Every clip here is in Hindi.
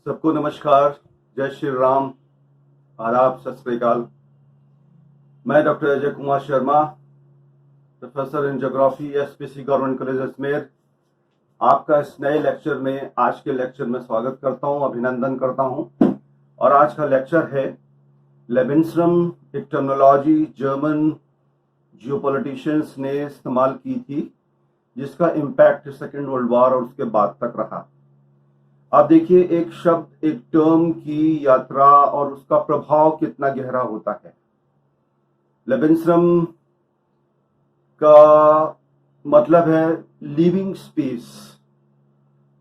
सबको नमस्कार, जय श्री राम, आदाब, सत श्री अकाल। मैं doctor Ajay Kumar Sharma, professor in geography, SPC government college Ajmer, आपका इस नए लेक्चर में, आज के लेक्चर में स्वागत करता हूं, अभिनंदन करता हूं। और आज का लेक्चर है लेबिन्सरम, एक टर्मिनोलॉजी जर्मन जियोपॉलिटिशियंस ने इस्तेमाल की थी, जिसका इम्पैक्ट सेकेंड वर्ल्ड वॉर और उसके बाद तक रहा। आप देखिए, एक शब्द, एक टर्म की यात्रा और उसका प्रभाव कितना गहरा होता है। लेबिन्सरम का मतलब है लिविंग स्पेस,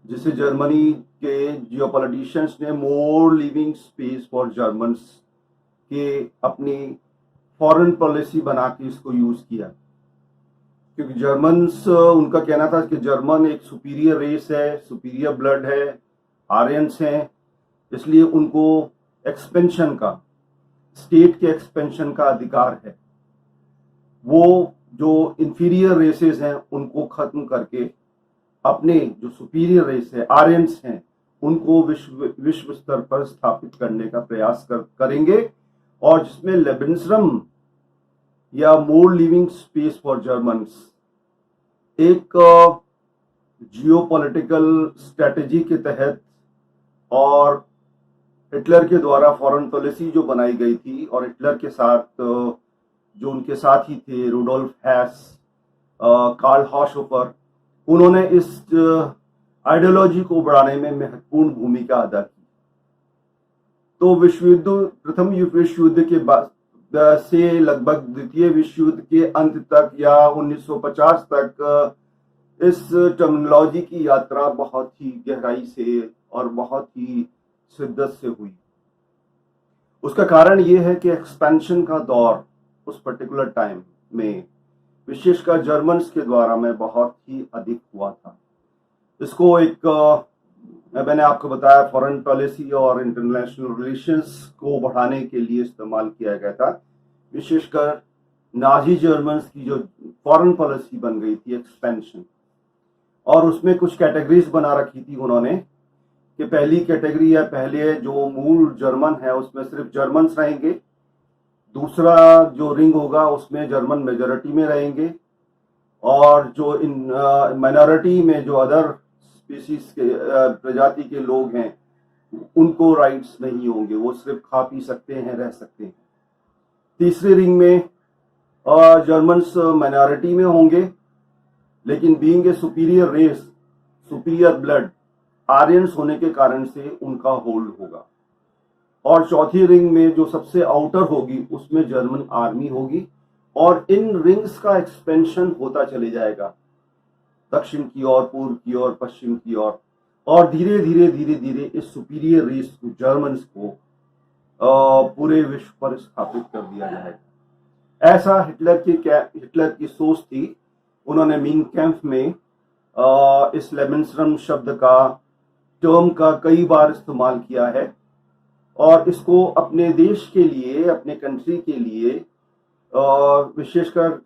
जिसे जर्मनी के जियोपॉलिटिशियंस ने मोर लिविंग स्पेस फॉर जर्मन्स के अपनी फॉरेन पॉलिसी बना के इसको यूज किया। क्योंकि जर्मन्स, उनका कहना था कि जर्मन एक सुपीरियर रेस है, सुपीरियर ब्लड है, आर्यंस हैं, इसलिए उनको एक्सपेंशन का, स्टेट के एक्सपेंशन का अधिकार है। वो जो इंफीरियर रेसेस हैं उनको खत्म करके अपने जो सुपीरियर रेस है, आर्यंस हैं, उनको विश्व स्तर पर स्थापित करने का प्रयास करेंगे। और जिसमें लेबिन्सरम या मोर लिविंग स्पेस फॉर जर्मन्स एक जियोपॉलिटिकल स्ट्रेटेजी के तहत और हिटलर के द्वारा फॉरेन पॉलिसी जो बनाई गई थी, और हिटलर के साथ जो उनके साथी थे, रुडोल्फ हैस, कार्ल हॉशहोफर, उन्होंने इस आइडियोलॉजी को बढ़ाने में महत्वपूर्ण भूमिका अदा की। तो प्रथम विश्व युद्ध के बाद से लगभग द्वितीय विश्व युद्ध के अंत तक या 1950 तक इस टर्मिनोलॉजी की यात्रा बहुत ही गहराई से और बहुत ही शिद्दत से हुई। उसका कारण यह है कि एक्सपेंशन का दौर उस पर्टिकुलर टाइम में विशेषकर जर्मन्स के द्वारा में बहुत ही अधिक हुआ था। इसको एक मैंने आपको बताया, फॉरेन पॉलिसी और इंटरनेशनल रिलेशंस को बढ़ाने के लिए इस्तेमाल किया गया था। विशेषकर नाजी जर्मन्स की जो फॉरेन पॉलिसी बन गई थी, एक्सपेंशन, और उसमें कुछ कैटेगरीज बना रखी थी उन्होंने कि पहली कैटेगरी या पहले जो मूल जर्मन है उसमें सिर्फ जर्मन्स रहेंगे। दूसरा जो रिंग होगा उसमें जर्मन मेजॉरिटी में रहेंगे, और जो इन माइनॉरिटी में जो अदर स्पीसीज के प्रजाति के लोग हैं उनको राइट्स नहीं होंगे, वो सिर्फ खा पी सकते हैं, रह सकते हैं। तीसरी रिंग में जर्मन्स माइनॉरिटी में होंगे, लेकिन being a superior race, superior blood, Aryans होने के कारण से उनका होल्ड होगा। और चौथी रिंग में जो सबसे आउटर होगी उसमें जर्मन आर्मी होगी, और इन रिंग्स का एक्सपेंशन होता चले जाएगा, दक्षिण की ओर, पूर्व की ओर, पश्चिम की ओर, और धीरे धीरे इस सुपीरियर रेस को, जर्मन्स को पूरे विश्व पर स्थापित कर दिया जाएगा। ऐसा हिटलर की सोच थी। उन्होंने मीन कैंप में इस लेबिन्सरम शब्द का, टर्म का कई बार इस्तेमाल किया है, और इसको अपने देश के लिए, अपने कंट्री के लिए, विशेषकर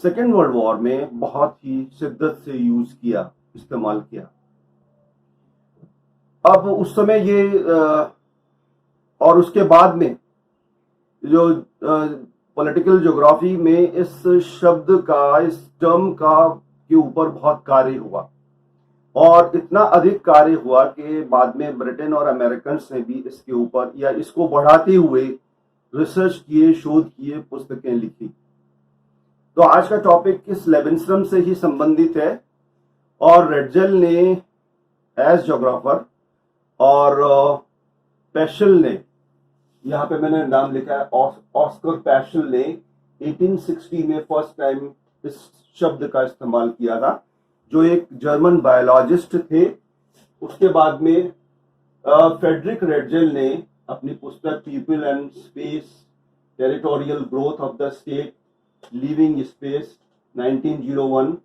सेकेंड वर्ल्ड वॉर में बहुत ही शिद्दत से यूज किया, इस्तेमाल किया। अब उस समय ये और उसके बाद में जो पॉलिटिकल ज्योग्राफी में इस शब्द का, इस टर्म का के ऊपर बहुत कार्य हुआ, और इतना अधिक कार्य हुआ कि बाद में ब्रिटेन और अमेरिकन ने भी इसके ऊपर या इसको बढ़ाते हुए रिसर्च किए, शोध किए, पुस्तकें लिखी। तो आज का टॉपिक इस लेबिन्सरम से ही संबंधित है, और रेडजेल ने एज ज्योग्राफर और पेशल ने, यहाँ पे मैंने नाम लिखा है, ऑस्कर पेशल ने 1860 में फर्स्ट टाइम इस शब्द का इस्तेमाल किया था, जो एक जर्मन बायोलॉजिस्ट थे। उसके बाद में फ्रेडरिक रेडजेल ने अपनी पुस्तक people and space, territorial growth of the state, living space 1901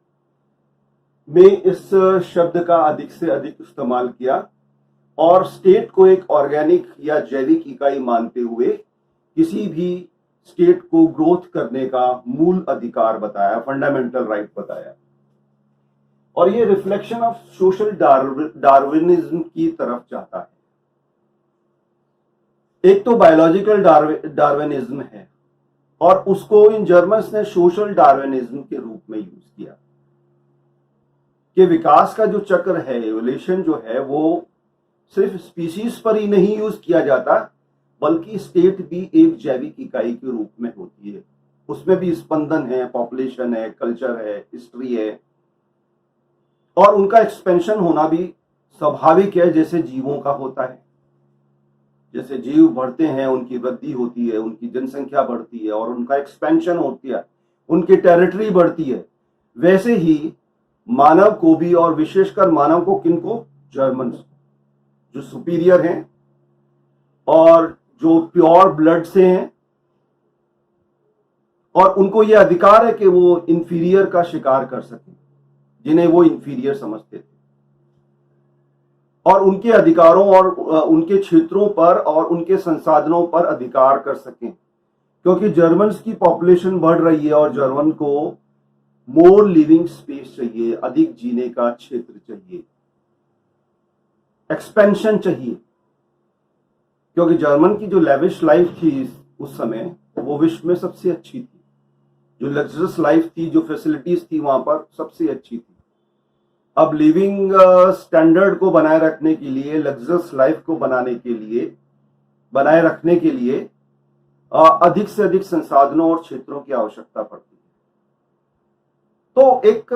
में इस शब्द का अधिक से अधिक इस्तेमाल किया, और स्टेट को एक ऑर्गेनिक या जैविक इकाई मानते हुए किसी भी स्टेट को ग्रोथ करने का मूल अधिकार बताया, फंडामेंटल राइट बताया। और ये रिफ्लेक्शन ऑफ सोशल डार्विनिज्म की तरफ जाता है। एक तो बायोलॉजिकल डार्विनिज्म है और उसको इन जर्मन्स ने सोशल डार्विनिज्म के रूप में यूज किया कि विकास का जो चक्र है, एवोल्यूशन जो है, वो सिर्फ स्पीशीज पर ही नहीं यूज किया जाता, बल्कि स्टेट भी एक जैविक इकाई के रूप में होती है। उसमें भी स्पंदन है, पॉपुलेशन है, कल्चर है, हिस्ट्री है, और उनका एक्सपेंशन होना भी स्वाभाविक है, जैसे जीवों का होता है। जैसे जीव बढ़ते हैं, उनकी वृद्धि होती है, उनकी जनसंख्या बढ़ती है और उनका एक्सपेंशन होती है, उनकी टेरिटरी बढ़ती है। वैसे ही मानव को भी, और विशेषकर मानव को, किनको? जर्मन्स, जो सुपीरियर हैं और जो प्योर ब्लड से हैं, और उनको यह अधिकार है कि वो इंफीरियर का शिकार कर सकें, जिन्हें वो इंफीरियर समझते थे, और उनके अधिकारों और उनके क्षेत्रों पर और उनके संसाधनों पर अधिकार कर सकें। क्योंकि जर्मन्स की पॉपुलेशन बढ़ रही है और जर्मन को मोर लिविंग स्पेस चाहिए, अधिक जीने का क्षेत्र चाहिए, एक्सपेंशन चाहिए। क्योंकि जर्मन की जो लेविश लाइफ थी उस समय, वो विश्व में सबसे अच्छी थी। जो लग्जरियस लाइफ थी, जो फैसिलिटीज थी वहां पर, सबसे अच्छी थी। अब लिविंग स्टैंडर्ड को बनाए रखने के लिए, लग्जरियस लाइफ को बनाए रखने के लिए अधिक से अधिक संसाधनों और क्षेत्रों की आवश्यकता पड़ती है। तो एक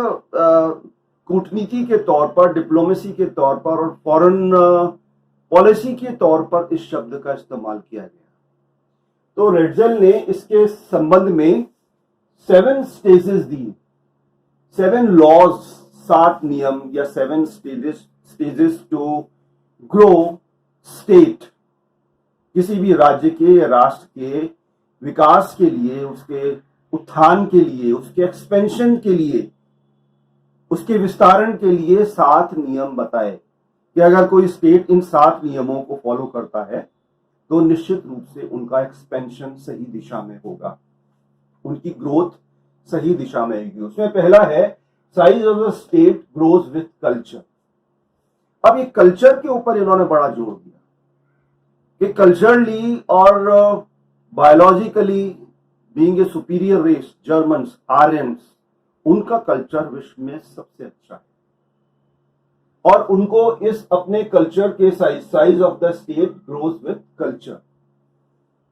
कूटनीति के तौर पर, डिप्लोमेसी के तौर पर और फॉरेन पॉलिसी के तौर पर इस शब्द का इस्तेमाल किया गया। तो रेटजेल ने इसके संबंध में 7 स्टेजेस दी, 7 लॉज, 7 नियम या 7 स्टेजेस टू ग्रो स्टेट। किसी भी राज्य के या राष्ट्र के विकास के लिए, उसके उत्थान के लिए, उसके एक्सपेंशन के लिए, उसके विस्तारण के लिए 7 नियम बताए कि अगर कोई स्टेट इन 7 नियमों को फॉलो करता है तो निश्चित रूप से उनका एक्सपेंशन सही दिशा में होगा, उनकी ग्रोथ सही दिशा में आएगी। उसमें पहला है, size of the state grows with culture. अब ये कल्चर के ऊपर इन्होंने बड़ा जोर दिया कि कल्चरली और biologically being a superior race, Germans, Aryans, उनका कल्चर विश्व में सबसे अच्छा है और उनको इस अपने कल्चर के size of the state grows with culture.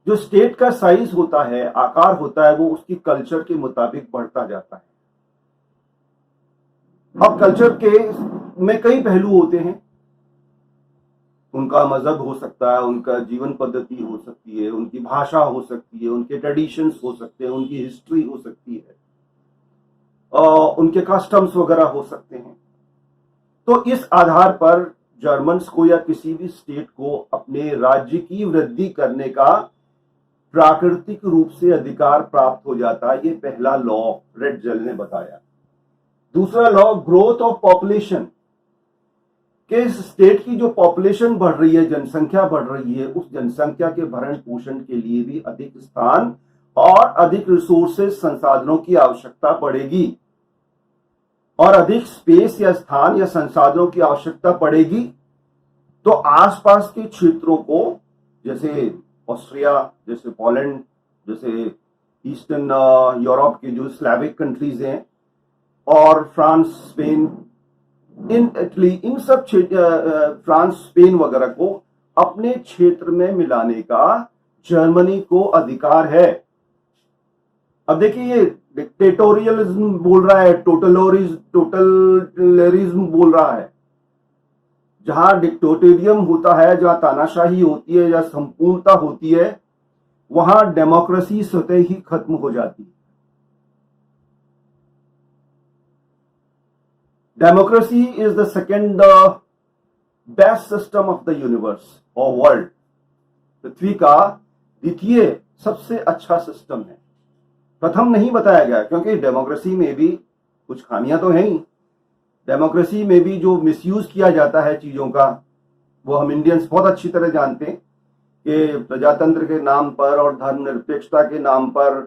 जो स्टेट का साइज होता है, आकार होता है, वो उसकी कल्चर के मुताबिक बढ़ता जाता है। अब कल्चर के में कई पहलू होते हैं। उनका मजहब हो सकता है, उनका जीवन पद्धति हो सकती है, उनकी भाषा हो सकती है, उनके ट्रेडिशंस हो सकते हैं, उनकी हिस्ट्री हो सकती है, उनके कस्टम्स वगैरह हो सकते हैं। तो इस आधार पर जर्मन्स को या किसी भी स्टेट को अपने राज्य की वृद्धि करने का प्राकृतिक रूप से अधिकार प्राप्त हो जाता है। ये पहला लॉ रेटजेल ने बताया। दूसरा लॉ, ग्रोथ ऑफ पॉपुलेशन, कि इस स्टेट की जो पॉपुलेशन बढ़ रही है, जनसंख्या बढ़ रही है, उस जनसंख्या के भरण पोषण के लिए भी अधिक स्थान और अधिक रिसोर्सेज, संसाधनों की आवश्यकता पड़ेगी, और अधिक स्पेस या स्थान या संसाधनों की आवश्यकता पड़ेगी। तो आसपास के क्षेत्रों को, जैसे ऑस्ट्रिया, जैसे पोलैंड, जैसे ईस्टर्न यूरोप के जो स्लैविक कंट्रीज हैं, और फ्रांस, स्पेन, इन इटली, इन सब फ्रांस, स्पेन वगैरह को अपने क्षेत्र में मिलाने का जर्मनी को अधिकार है। अब देखिए, ये डिक्टेटोरियलिज्म बोल रहा है, टोटलिटरिज्म बोल रहा है। जहां डिक्टेटोरियम होता है, जहां तानाशाही होती है या संपूर्णता होती है, वहां डेमोक्रेसी स्वतः ही खत्म हो जाती है। Democracy is the second best system of the universe और वर्ल्ड। पृथ्वी का द्वितीय सबसे अच्छा सिस्टम है। प्रथम नहीं बताया गया, क्योंकि डेमोक्रेसी में भी कुछ खामियां तो हैं ही। डेमोक्रेसी में भी जो मिसयूज किया जाता है चीजों का, वो हम इंडियंस बहुत अच्छी तरह जानते हैं कि प्रजातंत्र के नाम पर और धर्मनिरपेक्षता के नाम पर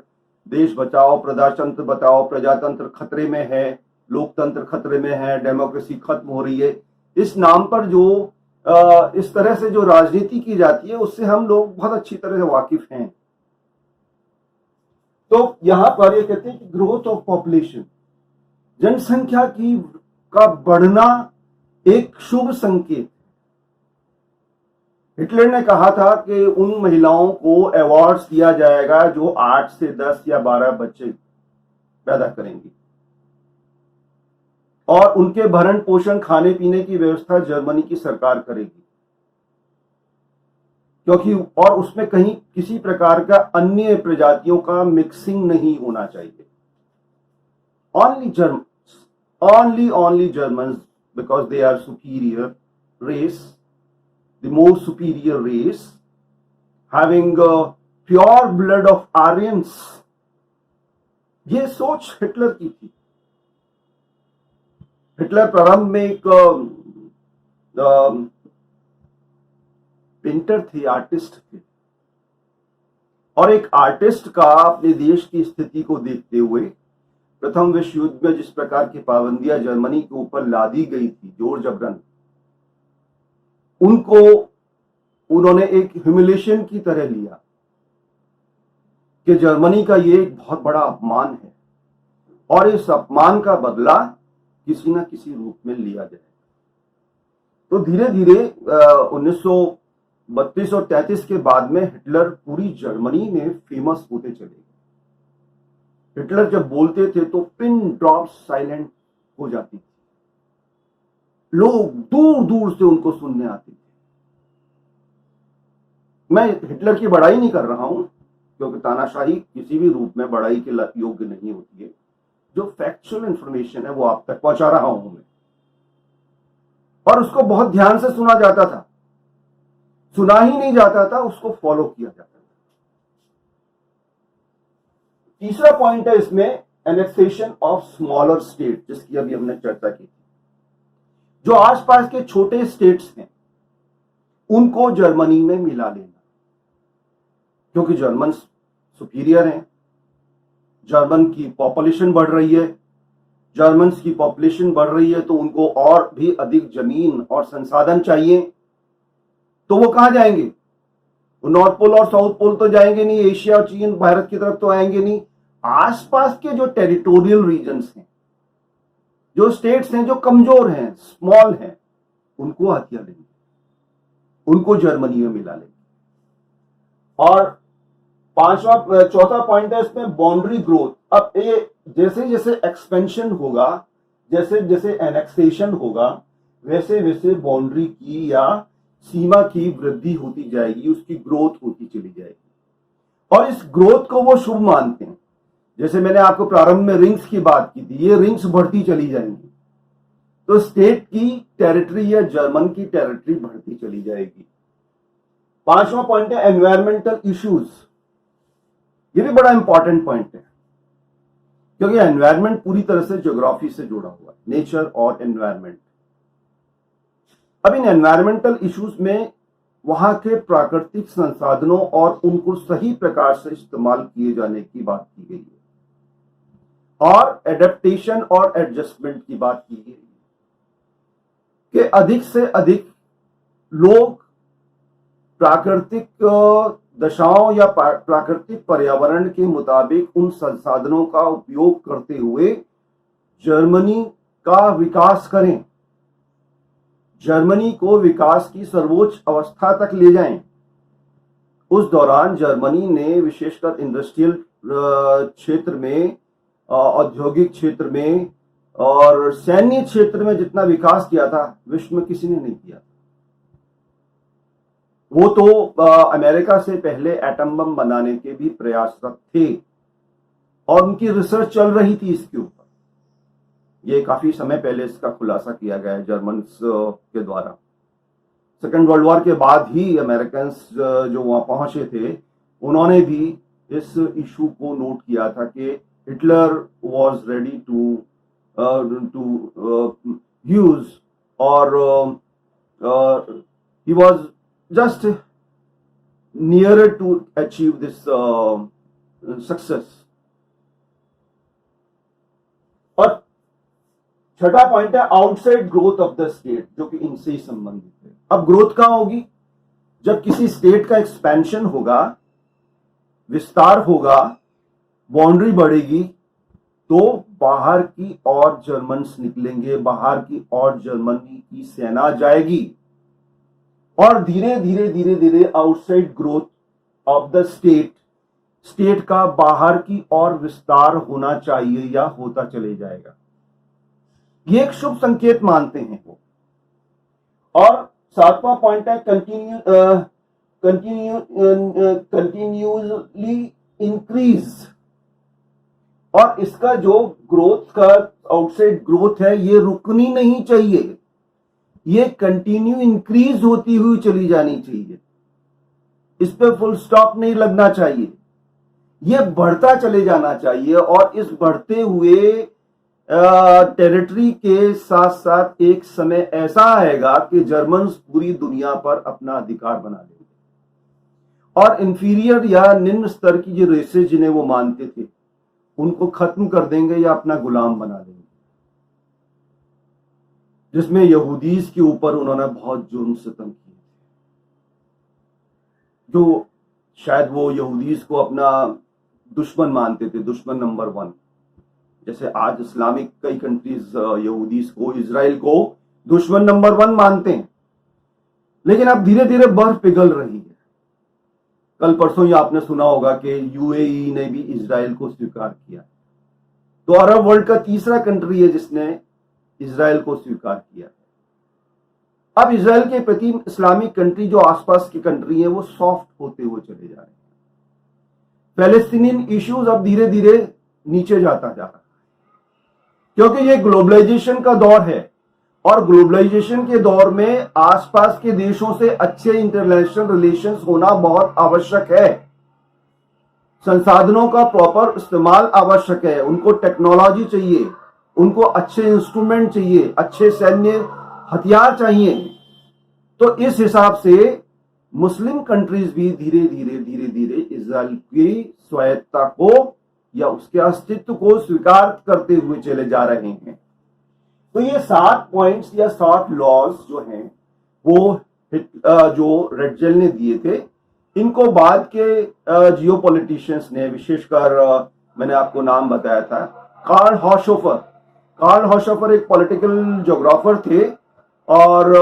देश बचाओ, प्रजातंत्र बचाओ, प्रजातंत्र खतरे में है, लोकतंत्र खतरे में है, डेमोक्रेसी खत्म हो रही है, इस नाम पर जो इस तरह से जो राजनीति की जाती है उससे हम लोग बहुत अच्छी तरह से वाकिफ हैं। तो यहां पर ये कहते हैं कि ग्रोथ ऑफ पॉपुलेशन, जनसंख्या की का बढ़ना एक शुभ संकेत। हिटलर ने कहा था कि उन महिलाओं को अवार्ड्स दिया जाएगा जो 8 से 10 या 12 बच्चे पैदा करेंगी, और उनके भरण पोषण खाने पीने की व्यवस्था जर्मनी की सरकार करेगी, क्योंकि और उसमें कहीं किसी प्रकार का अन्य प्रजातियों का मिक्सिंग नहीं होना चाहिए। only Germans, because they are superior race, the most superior race, having pure blood of Aryans। ये सोच हिटलर की थी। हिटलर प्रारंभ में एक पेंटर थे, आर्टिस्ट थे, और एक आर्टिस्ट का अपने देश की स्थिति को देखते हुए प्रथम विश्व युद्ध में जिस प्रकार की पाबंदियां जर्मनी के ऊपर लादी गई थी जोर जबरन, उनको उन्होंने एक ह्यूमिलेशन की तरह लिया कि जर्मनी का ये एक बहुत बड़ा अपमान है और इस अपमान का बदला किसी न किसी रूप में लिया जाए। तो धीरे धीरे 1932 और 33 के बाद में हिटलर पूरी जर्मनी में फेमस होते चले गए। हिटलर जब बोलते थे तो पिन ड्रॉप साइलेंट हो जाती थी, लोग दूर दूर से उनको सुनने आते थे। मैं हिटलर की बड़ाई नहीं कर रहा हूं, क्योंकि तानाशाही किसी भी रूप में बड़ाई के योग्य नहीं होती है। जो फैक्चुअल इंफॉर्मेशन है वो आप तक पहुंचा रहा हूं मैं, और उसको बहुत ध्यान से सुना जाता था, सुना ही नहीं जाता था, उसको फॉलो किया जाता था। तीसरा पॉइंट है इसमें एनेक्सेशन ऑफ स्मॉलर स्टेट, जिसकी अभी हमने चर्चा की। जो आसपास के छोटे स्टेट्स हैं उनको जर्मनी में मिला लेना, क्योंकि जर्मन सुपीरियर हैं, जर्मन की पॉपुलेशन बढ़ रही है, जर्मन्स की पॉपुलेशन बढ़ रही है, तो उनको और भी अधिक जमीन और संसाधन चाहिए। तो वो कहां जाएंगे? वो नॉर्थ पोल और साउथ पोल तो जाएंगे नहीं, एशिया और चीन भारत की तरफ तो आएंगे नहीं। आसपास के जो टेरिटोरियल रीजन्स हैं, जो स्टेट्स हैं जो कमजोर हैं, स्मॉल हैं, उनको हथिया लेंगे, उनको जर्मनी में मिला लेंगे। और चौथा पॉइंट है इसमें बाउंड्री ग्रोथ। अब ये जैसे जैसे एक्सपेंशन होगा, जैसे जैसे एनेक्सेशन होगा, वैसे वैसे बाउंड्री की या सीमा की वृद्धि होती जाएगी, उसकी ग्रोथ होती चली जाएगी, और इस ग्रोथ को वो शुभ मानते हैं। जैसे मैंने आपको प्रारंभ में रिंग्स की बात की थी, ये रिंग्स बढ़ती चली जाएंगी, तो स्टेट की टेरिटरी या जर्मन की टेरिटरी बढ़ती चली जाएगी। पांचवा पॉइंट है एनवायरमेंटल इश्यूज। ये भी बड़ा इंपॉर्टेंट पॉइंट है, क्योंकि एनवायरमेंट पूरी तरह से ज्योग्राफी से जुड़ा हुआ है, नेचर और एनवायरमेंट। अब इन एनवायरमेंटल इश्यूज में वहां के प्राकृतिक संसाधनों और उनको सही प्रकार से इस्तेमाल किए जाने की बात की गई है, और एडेप्टेशन और एडजस्टमेंट की बात की गई है कि अधिक से अधिक लोग प्राकृतिक दशाओं या प्राकृतिक पर्यावरण के मुताबिक उन संसाधनों का उपयोग करते हुए जर्मनी का विकास करें, जर्मनी को विकास की सर्वोच्च अवस्था तक ले जाएं। उस दौरान जर्मनी ने विशेषकर इंडस्ट्रियल क्षेत्र में, औद्योगिक क्षेत्र में और सैन्य क्षेत्र में जितना विकास किया था, विश्व में किसी ने नहीं किया। वो तो अमेरिका से पहले एटम बम बनाने के भी प्रयासरत थे, और उनकी रिसर्च चल रही थी इसके ऊपर। ये काफी समय पहले इसका खुलासा किया गया है जर्मन्स के द्वारा। सेकेंड वर्ल्ड वॉर के बाद ही अमेरिकन जो वहां पहुंचे थे, उन्होंने भी इस इशू को नोट किया था कि Hitler was ready to use, और he was just nearer to achieve this success। और छठा पॉइंट है outside growth of the state, जो कि इनसे ही संबंधित है। अब ग्रोथ कहां होगी? जब किसी स्टेट का एक्सपेंशन होगा, विस्तार होगा, बाउंड्री बढ़ेगी, तो बाहर की और जर्मन्स निकलेंगे, बाहर की और जर्मनी की सेना जाएगी और धीरे धीरे धीरे धीरे outside growth of the state का बाहर की और विस्तार होना चाहिए या होता चले जाएगा। ये एक शुभ संकेत मानते हैं वो। और 7वां पॉइंट है कंटिन्यूअसली इंक्रीज। और इसका जो ग्रोथ का आउटसाइड ग्रोथ है ये रुकनी नहीं चाहिए, ये कंटिन्यू इंक्रीज होती हुई चली जानी चाहिए, इस पे फुल स्टॉप नहीं लगना चाहिए, ये बढ़ता चले जाना चाहिए। और इस बढ़ते हुए टेरिटरी के साथ साथ एक समय ऐसा आएगा कि जर्मन्स पूरी दुनिया पर अपना अधिकार बना लेंगे और इंफीरियर या निम्न स्तर की जो रेसेस जिन्हें वो मानते थे उनको खत्म कर देंगे या अपना गुलाम बना देंगे। जिसमें यहूदीज के ऊपर उन्होंने बहुत जुर्म सितम किए, जो शायद वो यहूदीज को अपना दुश्मन मानते थे, दुश्मन नंबर 1। जैसे आज इस्लामिक कई कंट्रीज यहूदीज को, इजराइल को दुश्मन नंबर 1 मानते हैं, लेकिन अब धीरे धीरे बर्फ पिघल रही है। कल परसों ही आपने सुना होगा कि यूएई ने भी इजराइल को स्वीकार किया। तो अरब वर्ल्ड का तीसरा कंट्री है जिसने इजराइल को स्वीकार किया। अब इजराइल के प्रति इस्लामिक कंट्री जो आसपास की कंट्री है वो सॉफ्ट होते हुए चले जा रहे हैं। पैलेस्टीनियन इश्यूज अब धीरे धीरे नीचे जाता जा रहा है, क्योंकि ये ग्लोबलाइजेशन का दौर है और ग्लोबलाइजेशन के दौर में आसपास के देशों से अच्छे इंटरनेशनल रिलेशंस होना बहुत आवश्यक है। संसाधनों का प्रॉपर इस्तेमाल आवश्यक है, उनको टेक्नोलॉजी चाहिए, उनको अच्छे इंस्ट्रूमेंट चाहिए, अच्छे सैन्य हथियार चाहिए। तो इस हिसाब से मुस्लिम कंट्रीज भी धीरे धीरे धीरे धीरे इजराइल की स्वायत्तता को या उसके अस्तित्व को स्वीकार करते हुए चले जा रहे हैं। तो ये 7 पॉइंट्स या 7 लॉज जो हैं वो जो रेडजेल ने दिए थे, इनको बाद के जियोपॉलिटिशियंस ने, विशेषकर मैंने आपको नाम बताया था कार्ल हॉशोफर एक पॉलिटिकल ज्योग्राफर थे और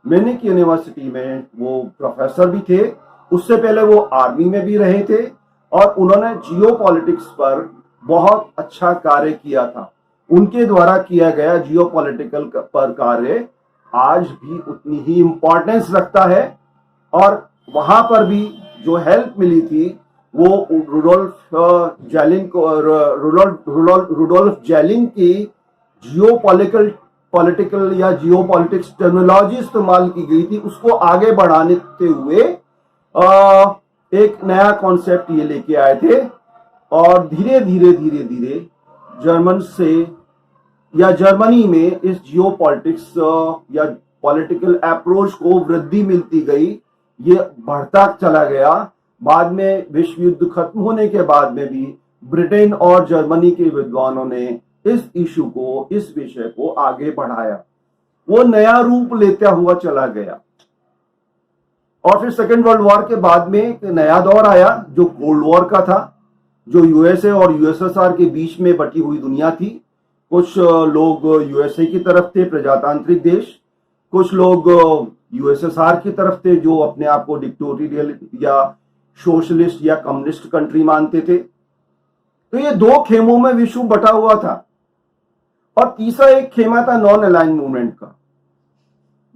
म्यूनिख यूनिवर्सिटी में वो प्रोफेसर भी थे। उससे पहले वो आर्मी में भी रहे थे और उन्होंने जियोपॉलिटिक्स पर बहुत अच्छा कार्य किया था। उनके द्वारा किया गया जियोपॉलिटिकल पर कार्य आज भी उतनी ही इंपॉर्टेंस रखता है। और वहां पर भी जो हेल्प मिली थी वो रुडोल्फ जेलिन की पॉलिटिकल या जियोपॉलिटिक्स टेक्नोलॉजी इस्तेमाल की गई थी, उसको आगे बढ़ाने हुए एक नया कॉन्सेप्ट ये लेके आए थे। और धीरे धीरे धीरे धीरे जर्मन से या जर्मनी में इस जियोपॉलिटिक्स या पॉलिटिकल अप्रोच को वृद्धि मिलती गई, ये बढ़ता चला गया। बाद में विश्व युद्ध खत्म होने के बाद में भी ब्रिटेन और जर्मनी के विद्वानों ने इस इशू को, इस विषय को आगे बढ़ाया, वो नया रूप लेता हुआ चला गया। और फिर सेकेंड वर्ल्ड वॉर के बाद में एक नया दौर आया जो कोल्ड वॉर का था, जो यूएसए और यूएसएसआर के बीच में बटी हुई दुनिया थी। कुछ लोग यूएसए की तरफ थे, प्रजातांत्रिक देश, कुछ लोग यूएसएसआर की तरफ थे जो अपने आप को डिक्टेटोरियल या सोशलिस्ट या कम्युनिस्ट कंट्री मानते थे। तो ये 2 खेमों में विश्व बटा हुआ था। और तीसरा एक खेमा था नॉन अलाइन मूवमेंट का,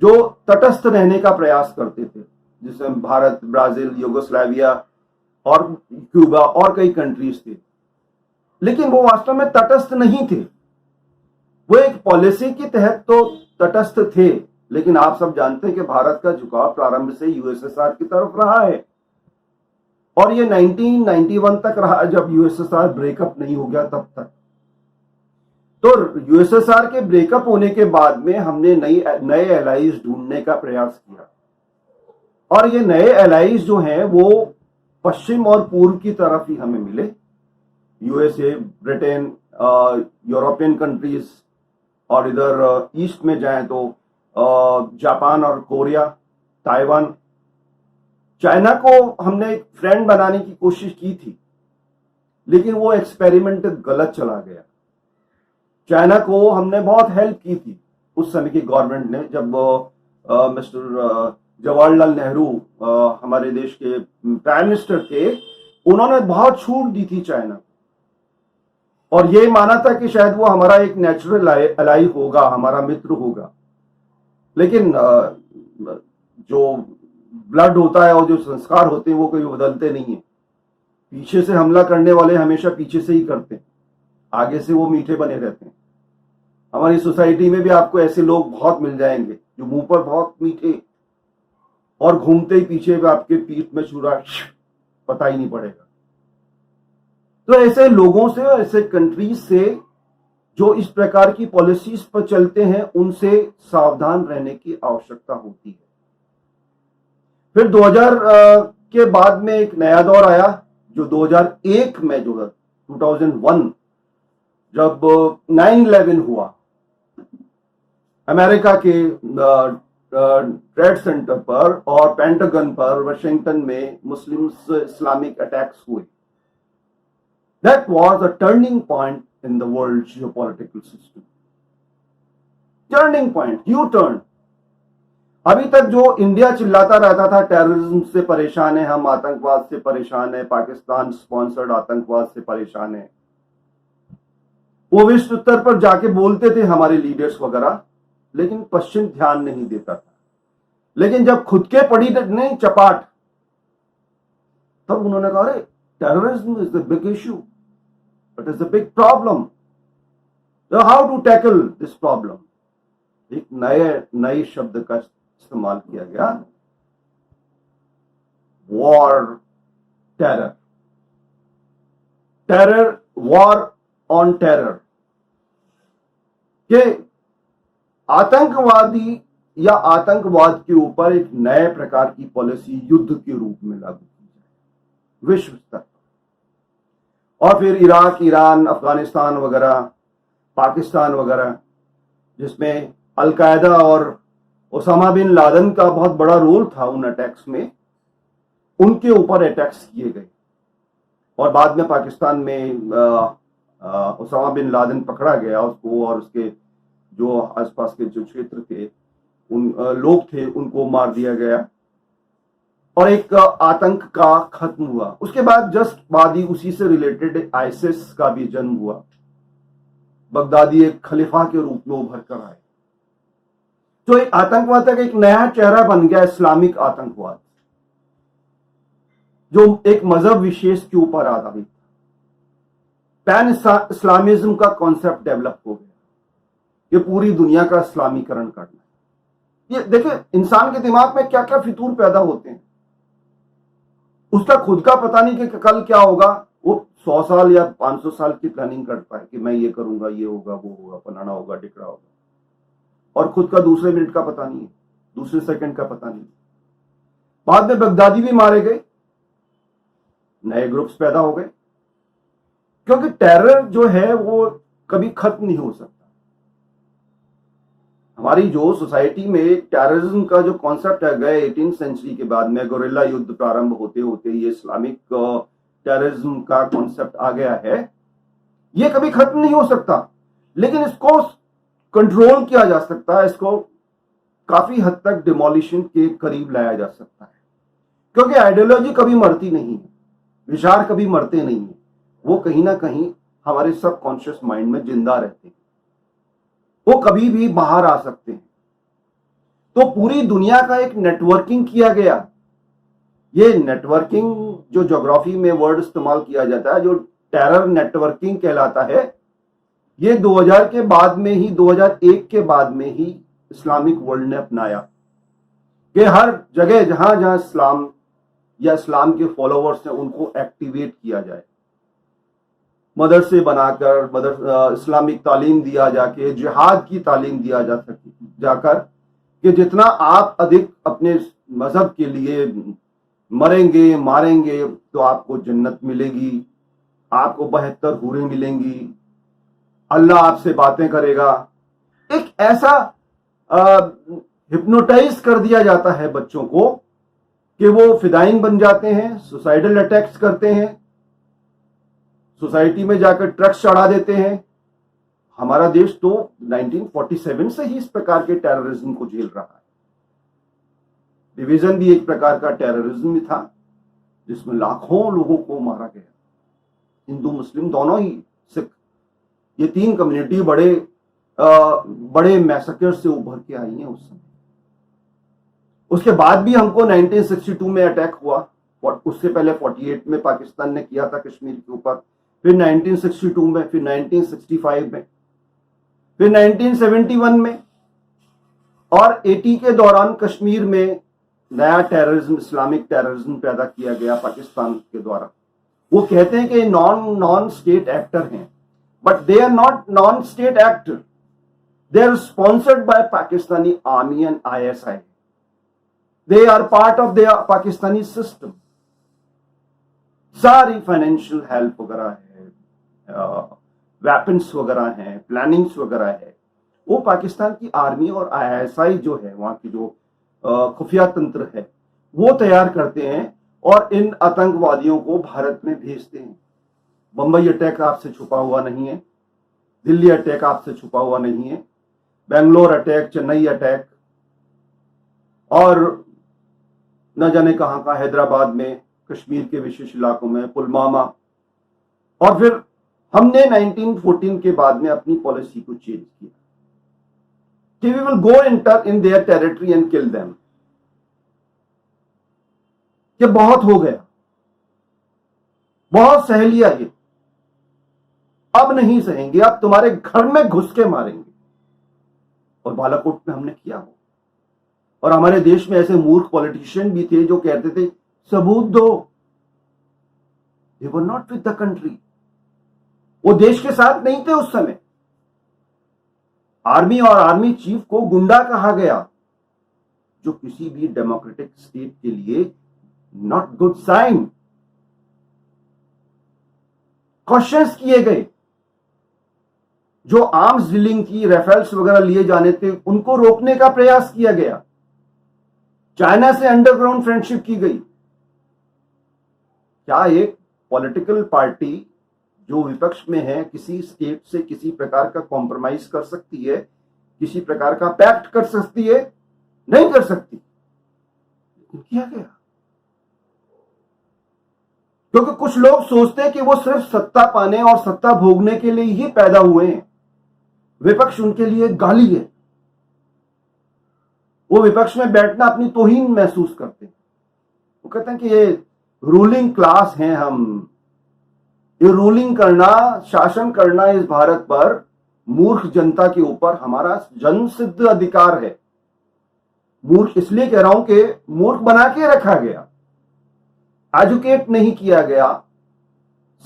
जो तटस्थ रहने का प्रयास करते थे, जिसमें भारत, ब्राजील, यूगोस्लाविया और क्यूबा और कई कंट्रीज थे। लेकिन वो वास्तव में तटस्थ नहीं थे, वो एक पॉलिसी के तहत तो तटस्थ थे, लेकिन आप सब जानते हैं कि भारत का झुकाव प्रारंभ से यूएसएसआर की तरफ रहा है और ये 1991 तक रहा, जब यूएसएसआर ब्रेकअप नहीं हो गया तब तक। तो यूएसएसआर के ब्रेकअप होने के बाद में हमने नए एलाइज ढूंढने का प्रयास किया और ये नए एलाइज जो हैं वो पश्चिम और पूर्व की तरफ ही हमें मिले। यूएसए, ब्रिटेन, यूरोपियन कंट्रीज, और इधर ईस्ट में जाएं तो जापान और कोरिया, ताइवान, चाइना को हमने एक फ्रेंड बनाने की कोशिश की थी, लेकिन वो एक्सपेरिमेंट गलत चला गया। चाइना को हमने बहुत हेल्प की थी उस समय की गवर्नमेंट ने, जब मिस्टर जवाहरलाल नेहरू हमारे देश के प्राइम मिनिस्टर थे, उन्होंने बहुत छूट दी थी चाइना को, और ये माना था कि शायद वो हमारा एक नेचुरल अलाई होगा, हमारा मित्र होगा। लेकिन जो ब्लड होता है और जो संस्कार होते हैं वो कभी बदलते नहीं है। पीछे से हमला करने वाले हमेशा पीछे से ही करते हैं, आगे से वो मीठे बने रहते हैं। हमारी सोसाइटी में भी आपको ऐसे लोग बहुत मिल जाएंगे जो मुंह पर बहुत मीठे और घूमते ही पीछे आपके पीठ में छुरा, पता ही नहीं पड़ेगा। तो ऐसे लोगों से, ऐसे कंट्रीज से जो इस प्रकार की पॉलिसीज पर चलते हैं, उनसे सावधान रहने की आवश्यकता होती है। फिर 2000 के बाद में एक नया दौर आया, जो 2001 में, जो 2001 जब 9/11 हुआ, अमेरिका के ट्रेड सेंटर पर और पेंटागन पर वाशिंगटन में मुस्लिम इस्लामिक अटैक्स हुए। That was a turning point in the world geopolitical system. Turning point, U-turn. अभी तक जो इंडिया चिल्लाता रहता था टेररिज्म से परेशान है हम, आतंकवाद से परेशान है, पाकिस्तान स्पॉन्सर्ड आतंकवाद से परेशान है, वो विश्व स्तर पर जाके बोलते थे हमारे लीडर्स वगैरह, लेकिन पश्चिम ध्यान नहीं देता था। लेकिन जब खुद के पड़ी नहीं चपाट, तब उन्होंने कहा, अरे terrorism is the big issue, it is a big problem, so how to tackle this problem? एक नए शब्द का इस्तेमाल किया गया, war terror, terror, war on terror, के आतंकवादी या आतंकवाद के ऊपर एक नए प्रकार की पॉलिसी युद्ध के रूप में लागू की जाए विश्व स्तर पर। और फिर इराक, ईरान, अफगानिस्तान वगैरह, पाकिस्तान वगैरह, जिसमें अलकायदा और ओसामा बिन लादेन का बहुत बड़ा रोल था उन अटैक्स में, उनके ऊपर अटैक्स किए गए। और बाद में पाकिस्तान में ओसामा बिन लादेन पकड़ा गया, उसको और उसके जो आसपास के जो क्षेत्र थे, उन लोग थे, उनको मार दिया गया और एक आतंक का खत्म हुआ। उसके बाद जस्ट बाद ही उसी से रिलेटेड आईसिस का भी जन्म हुआ। बगदादी एक खलीफा के रूप में उभर कर आए। तो एक आतंकवाद का एक नया चेहरा बन गया, इस्लामिक आतंकवाद, जो एक मजहब विशेष के ऊपर आधारित था। पैन इस्लामिज्म का कॉन्सेप्ट डेवलप हो गया, ये पूरी दुनिया का इस्लामीकरण करना। ये देखिए इंसान के दिमाग में क्या क्या फितूर पैदा होते हैं, उसका खुद का पता नहीं कि कल क्या होगा। वो 100 साल या 500 साल की प्लानिंग करता है कि मैं ये करूंगा, ये होगा, वो होगा, फलाना होगा, टिकड़ा होगा, और खुद का दूसरे मिनट का पता नहीं है, दूसरे सेकंड का पता नहीं। बाद में बगदादी भी मारे गए, नए ग्रुप्स पैदा हो गए, क्योंकि टेरर जो है वो कभी खत्म नहीं हो सकता। हमारी जो सोसाइटी में टेररिज्म का जो कॉन्सेप्ट है, गए 18th सेंचुरी के बाद में गोरिल्ला युद्ध प्रारंभ होते होते ये इस्लामिक टेररिज्म का कॉन्सेप्ट आ गया है। ये कभी खत्म नहीं हो सकता, लेकिन इसको कंट्रोल किया जा सकता है, इसको काफी हद तक डिमोलिशन के करीब लाया जा सकता है। क्योंकि आइडियोलॉजी कभी मरती नहीं है, विचार कभी मरते नहीं है, वो कहीं ना कहीं हमारे सबकॉन्शियस माइंड में जिंदा रहते हैं, वो कभी भी बाहर आ सकते हैं। तो पूरी दुनिया का एक नेटवर्किंग किया गया। ये नेटवर्किंग जो ज्योग्राफी में वर्ड इस्तेमाल किया जाता है, जो टेरर नेटवर्किंग कहलाता है, ये 2000 के बाद में ही, 2001 के बाद में ही इस्लामिक वर्ल्ड ने अपनाया कि हर जगह जहां जहां इस्लाम या इस्लाम के फॉलोवर्स हैं उनको एक्टिवेट किया जाए, मदरसे बनाकर इस्लामिक तालीम दिया जाके, जिहाद की तालीम दिया जा सके जाकर, कि जितना आप अधिक अपने मजहब के लिए मरेंगे, मारेंगे, तो आपको जन्नत मिलेगी, आपको 72 हूरें मिलेंगी, अल्लाह आपसे बातें करेगा। एक ऐसा हिप्नोटाइज कर दिया जाता है बच्चों को कि वो फिदाइन बन जाते हैं, सुसाइडल अटैक्स करते हैं, सोसाइटी में जाकर ट्रक्स चढ़ा देते हैं। हमारा देश तो 1947 से ही इस प्रकार के टेररिज्म को झेल रहा है। डिवीजन भी एक प्रकार का टेररिज्म था जिसमें लाखों लोगों को मारा गया, हिंदू मुस्लिम दोनों ही, सिख, ये तीन कम्युनिटी बड़े मैसेकर से उभर के आई हैं उस समय। उसके बाद भी हमको 1962 में अटैक हुआ, और उससे पहले 48 में पाकिस्तान ने किया था कश्मीर के ऊपर, फिर 1962 में, फिर 1965 में, फिर 1971 में, और 80 के दौरान कश्मीर में नया टेररिज्म, इस्लामिक टेररिज्म पैदा किया गया पाकिस्तान के द्वारा। वो कहते हैं कि नॉन स्टेट एक्टर हैं, but they are not non state actor, they are sponsored by Pakistani army and ISI। They are part of the Pakistani system. सारी फाइनेंशियल हेल्प वगैरह है, वेपन्स वगैरह हैं, प्लानिंग्स वगैरह है, वो पाकिस्तान की आर्मी और ISI जो है, वहां की जो खुफिया तंत्र है, वो तैयार करते हैं और इन आतंकवादियों को भारत में भेजते हैं। बंबई अटैक आपसे छुपा हुआ नहीं है, दिल्ली अटैक आपसे छुपा हुआ नहीं है, बेंगलोर अटैक, चेन्नई अटैक, और न जाने कहां का, हैदराबाद में, कश्मीर के विशेष इलाकों में, पुलवामा। और फिर हमने 1914 के बाद में अपनी पॉलिसी को चेंज किया कि we will go enter in their territory and kill them, कि बहुत हो गया, बहुत सह लिया ये, अब नहीं सहेंगे, अब तुम्हारे घर में घुस के मारेंगे। और बालाकोट में हमने किया हो। और हमारे देश में ऐसे मूर्ख पॉलिटिशियन भी थे जो कहते थे सबूत दो। They were not with the country, वो देश के साथ नहीं थे उस समय। आर्मी और आर्मी चीफ को गुंडा कहा गया, जो किसी भी डेमोक्रेटिक स्टेट के लिए नॉट गुड साइन। क्वेश्चंस किए गए, जो आर्म्स डीलिंग की, राइफल्स वगैरह लिए जाने थे, उनको रोकने का प्रयास किया गया। चाइना से अंडरग्राउंड फ्रेंडशिप की गई। क्या एक पॉलिटिकल पार्टी जो विपक्ष में है किसी स्टेट से किसी प्रकार का कॉम्प्रोमाइज कर सकती है, किसी प्रकार का पैक्ट कर सकती है? नहीं कर सकती। किया गया क्योंकि कुछ लोग सोचते हैं कि वो सिर्फ सत्ता पाने और सत्ता भोगने के लिए ही पैदा हुए हैं। विपक्ष उनके लिए गाली है। वो विपक्ष में बैठना अपनी तौहीन महसूस करते हैं। वो कहते हैं कि ये रूलिंग क्लास हैं हम, ये रूलिंग करना, शासन करना इस भारत पर मूर्ख जनता के ऊपर हमारा जन्मसिद्ध अधिकार है। मूर्ख इसलिए कह रहा हूं कि मूर्ख बना के रखा गया, एजुकेट नहीं किया गया।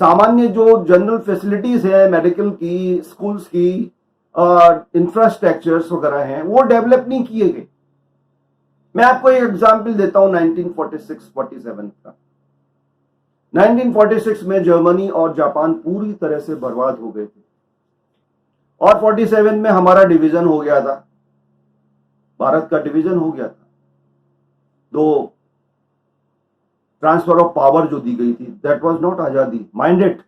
सामान्य जो जनरल फैसिलिटीज है, मेडिकल की, स्कूल्स की, इंफ्रास्ट्रक्चर्स वगैरह हैं, वो डेवलप नहीं किए गए। मैं आपको एक एग्जांपल देता हूं 1946-47 का। 1946 में जर्मनी और जापान पूरी तरह से बर्बाद हो गए थे, और 47 में हमारा डिवीजन हो गया था, भारत का डिवीजन हो गया था। दो ट्रांसफर ऑफ पावर जो दी गई थी, दैट वाज नॉट आजादी, माइंड इट।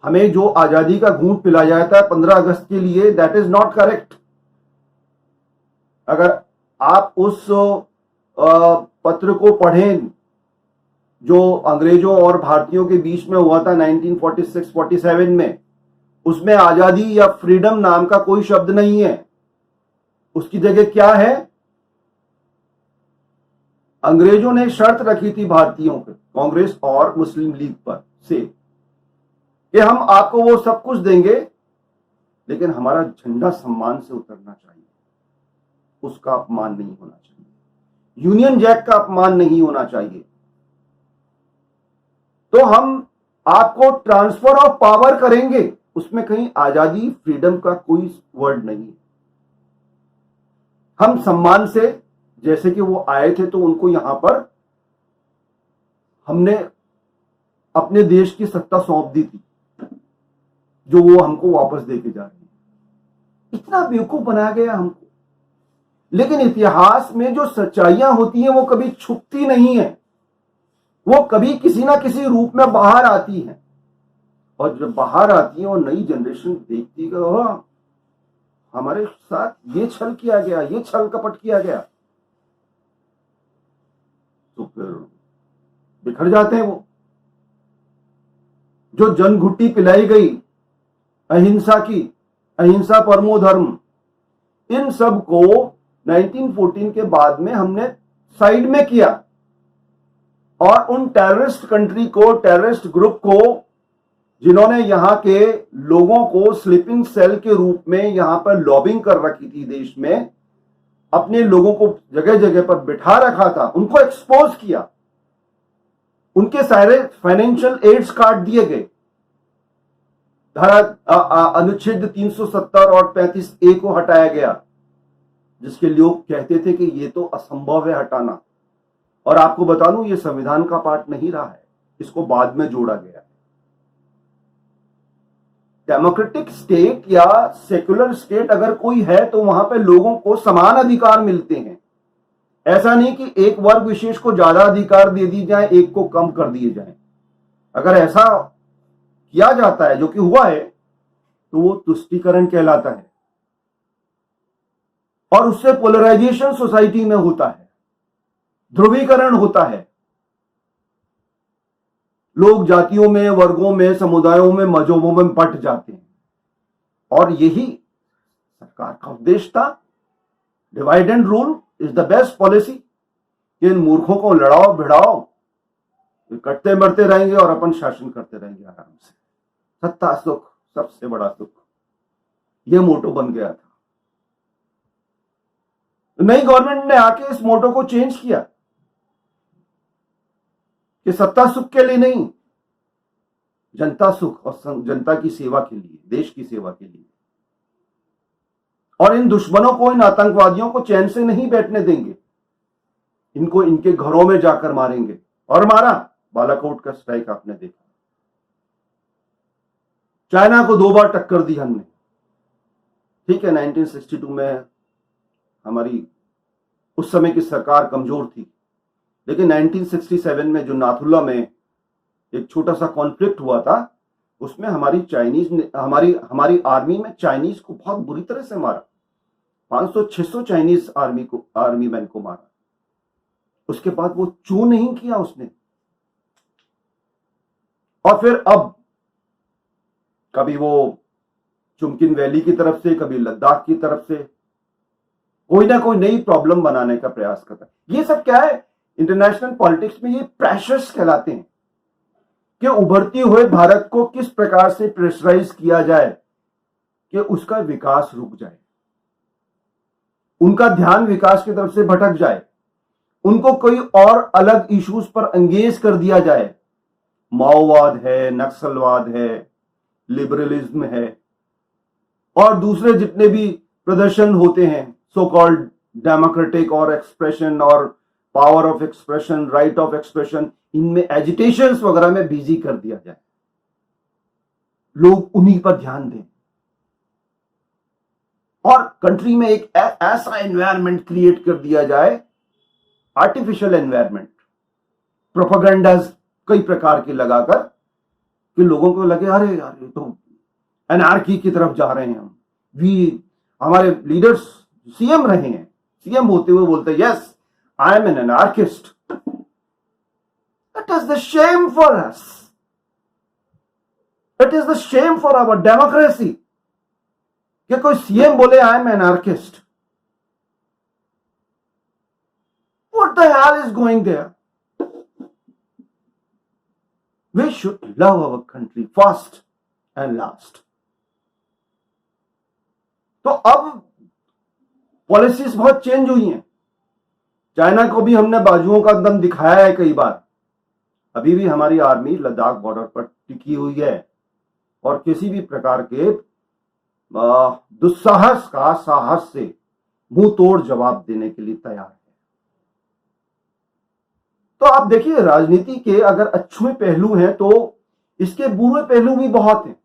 हमें जो आजादी का घूंट पिलाया जाता है 15 अगस्त के लिए, दैट इज नॉट करेक्ट। अगर आप उस पत्र को पढ़ें जो अंग्रेजों और भारतीयों के बीच में हुआ था 1946-47 में, उसमें आजादी या फ्रीडम नाम का कोई शब्द नहीं है। उसकी जगह क्या है? अंग्रेजों ने शर्त रखी थी भारतीयों पे, कांग्रेस और मुस्लिम लीग पर से, कि हम आपको वो सब कुछ देंगे, लेकिन हमारा झंडा सम्मान से उतरना चाहिए, उसका अपमान नहीं होना चाहिए, यूनियन जैक का अपमान नहीं होना चाहिए। तो हम आपको ट्रांसफर ऑफ पावर करेंगे, उसमें कहीं आजादी, फ्रीडम का कोई वर्ड नहीं। हम सम्मान से, जैसे कि वो आए थे तो उनको यहां पर हमने अपने देश की सत्ता सौंप दी थी, जो वो हमको वापस देके जा रहे हैं। इतना बेवकूफ बनाया गया हमको। लेकिन इतिहास में जो सच्चाइयां होती हैं वो कभी छुपती नहीं है, वो कभी किसी ना किसी रूप में बाहर आती हैं। और जब बाहर आती है और नई जनरेशन देखती है, हमारे साथ ये छल किया गया, ये छल कपट किया गया, तो फिर बिखर जाते हैं वो। जो जनघुट्टी पिलाई गई अहिंसा की, अहिंसा परमो धर्म, इन सब को 1914 के बाद में हमने साइड में किया और उन टेररिस्ट कंट्री को, टेररिस्ट ग्रुप को, जिन्होंने यहां के लोगों को स्लीपिंग सेल के रूप में यहां पर लॉबिंग कर रखी थी देश में, अपने लोगों को जगह जगह पर बिठा रखा था, उनको एक्सपोज किया, उनके सारे फाइनेंशियल एड्स काट दिए गए। धारा अनुच्छेद 370 और 35A को हटाया गया, जिसके लोग कहते थे कि ये तो असंभव है हटाना। और आपको बता दूं, ये संविधान का पार्ट नहीं रहा है, इसको बाद में जोड़ा गया है। डेमोक्रेटिक स्टेट या सेक्युलर स्टेट अगर कोई है तो वहां पे लोगों को समान अधिकार मिलते हैं। ऐसा नहीं कि एक वर्ग विशेष को ज्यादा अधिकार दे दी जाए, एक को कम कर दिए जाए। अगर ऐसा किया जाता है, जो कि हुआ है, तो वो तुष्टीकरण कहलाता है और उससे पोलराइजेशन सोसाइटी में होता है, ध्रुवीकरण होता है। लोग जातियों में, वर्गों में, समुदायों में, मजहबों में बंट जाते हैं। और यही सरकार का उद्देश्य था। Divide and rule is the best policy. इन मूर्खों को लड़ाओ भिड़ाओ, कटते मरते रहेंगे और अपन शासन करते रहेंगे आराम से। सत्ता सुख, सबसे बड़ा सुख, यह मोटो बन गया था। नई गवर्नमेंट ने आके इस मोटो को चेंज किया कि सत्ता सुख के लिए नहीं, जनता सुख और जनता की सेवा के लिए, देश की सेवा के लिए। और इन दुश्मनों को, इन आतंकवादियों को चैन से नहीं बैठने देंगे, इनको इनके घरों में जाकर मारेंगे। और मारा, बालाकोट का स्ट्राइक आपने देखा। चाइना को 2 बार टक्कर दी हमने। ठीक है, 1962 में हमारी उस समय की सरकार कमजोर थी, लेकिन 1967 में जो नाथुला में एक छोटा सा कॉन्फ्लिक्ट हुआ था, उसमें हमारी आर्मी में चाइनीज को बहुत बुरी तरह से मारा। 500-600 चाइनीज आर्मी मैन को मारा। उसके बाद वो चू नहीं किया उसने। और फिर अब कभी वो चुमकिन वैली की तरफ से, कभी लद्दाख की तरफ से कोई ना कोई नई प्रॉब्लम बनाने का प्रयास करता है। ये सब क्या है, इंटरनेशनल पॉलिटिक्स में ये प्रेशर्स कहलाते हैं कि उभरते हुए भारत को किस प्रकार से प्रेशराइज किया जाए कि उसका विकास रुक जाए, उनका ध्यान विकास की तरफ से भटक जाए, उनको कोई और अलग इश्यूज पर एंगेज कर दिया जाए। माओवाद है, नक्सलवाद है, लिबरलिज्म है और दूसरे जितने भी प्रदर्शन होते हैं, सो कॉल्ड डेमोक्रेटिक और एक्सप्रेशन और power of expression, right of expression, इनमें एजिटेशंस वगैरह में बिजी कर दिया जाए, लोग उन्हीं पर ध्यान दें और कंट्री में एक ऐसा एनवायरनमेंट क्रिएट कर दिया जाए, आर्टिफिशियल एनवायरनमेंट, प्रोपेगेंडास कई प्रकार के लगाकर कि लोगों को लगे अरे यार ये तो एनार्की की तरफ जा रहे हैं हम। हमारे लीडर्स सीएम रहे हैं, सीएम होते हुए बोलते yes I am an anarchist. It is the shame for us. It is the shame for our democracy कि कोई सीएम बोले I am anarchist. What the hell is going there? We should love our country first and last. तो अब पॉलिसीज बहुत चेंज हुई हैं। चाइना को भी हमने बाजुओं का दम दिखाया है कई बार। अभी भी हमारी आर्मी लद्दाख बॉर्डर पर टिकी हुई है और किसी भी प्रकार के दुस्साहस का साहस से मुंह तोड़ जवाब देने के लिए तैयार है। तो आप देखिए, राजनीति के अगर अच्छे पहलू हैं तो इसके बुरे पहलू भी बहुत हैं,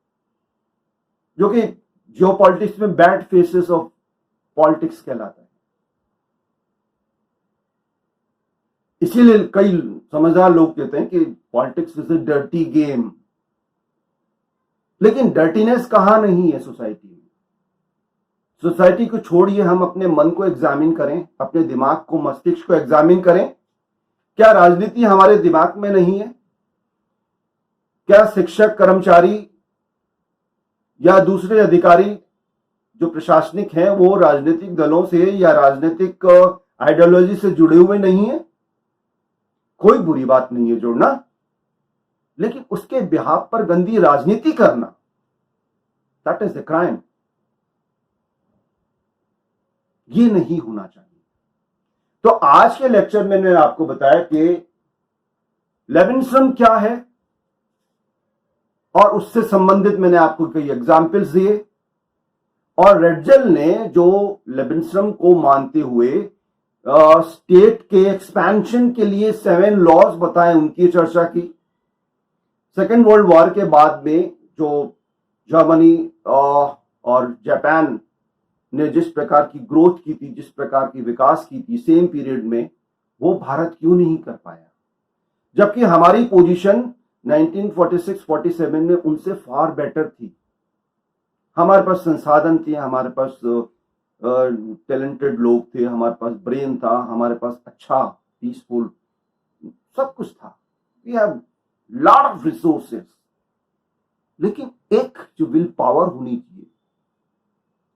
जो कि जियोपॉलिटिक्स में बैड फेसेस ऑफ पॉलिटिक्स कहलाता है। इसीलिए कई समझदार लोग कहते हैं कि politics is a dirty game. लेकिन डर्टीनेस कहां नहीं है सोसाइटी में। सोसाइटी को छोड़िए, हम अपने मन को एग्जामिन करें, अपने दिमाग को, मस्तिष्क को एग्जामिन करें। क्या राजनीति हमारे दिमाग में नहीं है? क्या शिक्षक, कर्मचारी या दूसरे अधिकारी जो प्रशासनिक हैं वो राजनीतिक दलों से या राजनीतिक आइडियोलॉजी से जुड़े हुए नहीं है? कोई बुरी बात नहीं है जुड़ना, लेकिन उसके बिहाफ पर गंदी राजनीति करना, दैट इज ए क्राइम। ये नहीं होना चाहिए। तो आज के लेक्चर में मैंने आपको बताया कि लेविन्सम क्या है और उससे संबंधित मैंने आपको कई एग्जाम्पल्स दिए, और रेडजल ने जो लेविन्सम को मानते हुए स्टेट के एक्सपेंशन के लिए 7 लॉज बताए, उनकी चर्चा की। सेकेंड वर्ल्ड वॉर के बाद में जो जर्मनी और जापान ने जिस प्रकार की ग्रोथ की थी, जिस प्रकार की विकास की थी सेम पीरियड में, वो भारत क्यों नहीं कर पाया? जबकि हमारी पोजीशन 1946-47 में उनसे फार बेटर थी। हमारे पास संसाधन थे, हमारे पास टैलेंटेड लोग थे, हमारे पास ब्रेन था, हमारे पास अच्छा पीसफुल सब कुछ था। We have lot of resources. लेकिन एक जो विल पावर होनी चाहिए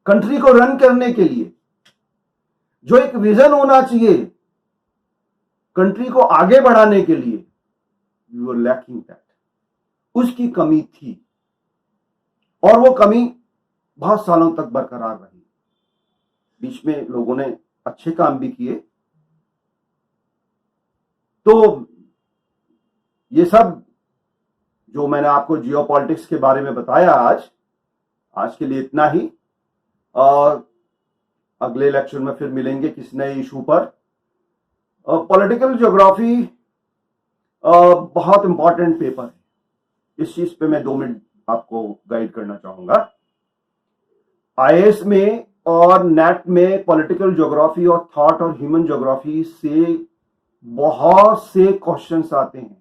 कंट्री को रन करने के लिए, जो एक विजन होना चाहिए कंट्री को आगे बढ़ाने के लिए, यू आर लैकिंग दैट। उसकी कमी थी और वो कमी बहुत सालों तक बरकरार रही। बीच में लोगों ने अच्छे काम भी किए। तो ये सब जो मैंने आपको जियोपॉलिटिक्स के बारे में बताया आज के लिए इतना ही। अगले लेक्चर में फिर मिलेंगे किसी नए इशू पर। पॉलिटिकल ज्योग्राफी बहुत इंपॉर्टेंट पेपर है। इस चीज पे मैं 2 मिनट आपको गाइड करना चाहूंगा। आईएएस में और नेट में पॉलिटिकल ज्योग्राफी और थॉट और ह्यूमन ज्योग्राफी से बहुत से क्वेश्चंस आते हैं।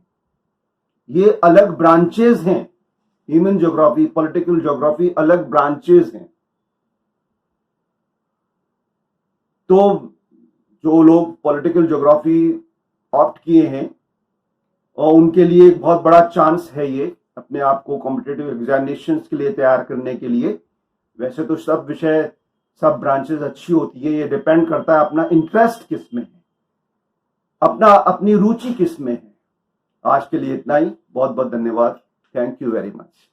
ये अलग ब्रांचेस हैं। ह्यूमन ज्योग्राफी, पॉलिटिकल ज्योग्राफी अलग ब्रांचेस हैं। तो जो लोग पॉलिटिकल ज्योग्राफी ऑप्ट किए हैं और उनके लिए एक बहुत बड़ा चांस है ये अपने आप को कॉम्पिटिटिव एग्जामिनेशंस के लिए तैयार करने के लिए। वैसे तो सब विषय, सब ब्रांचेस अच्छी होती है, ये डिपेंड करता है अपना इंटरेस्ट किस में है, अपनी रुचि किस में है। आज के लिए इतना ही। बहुत बहुत धन्यवाद। Thank you very much.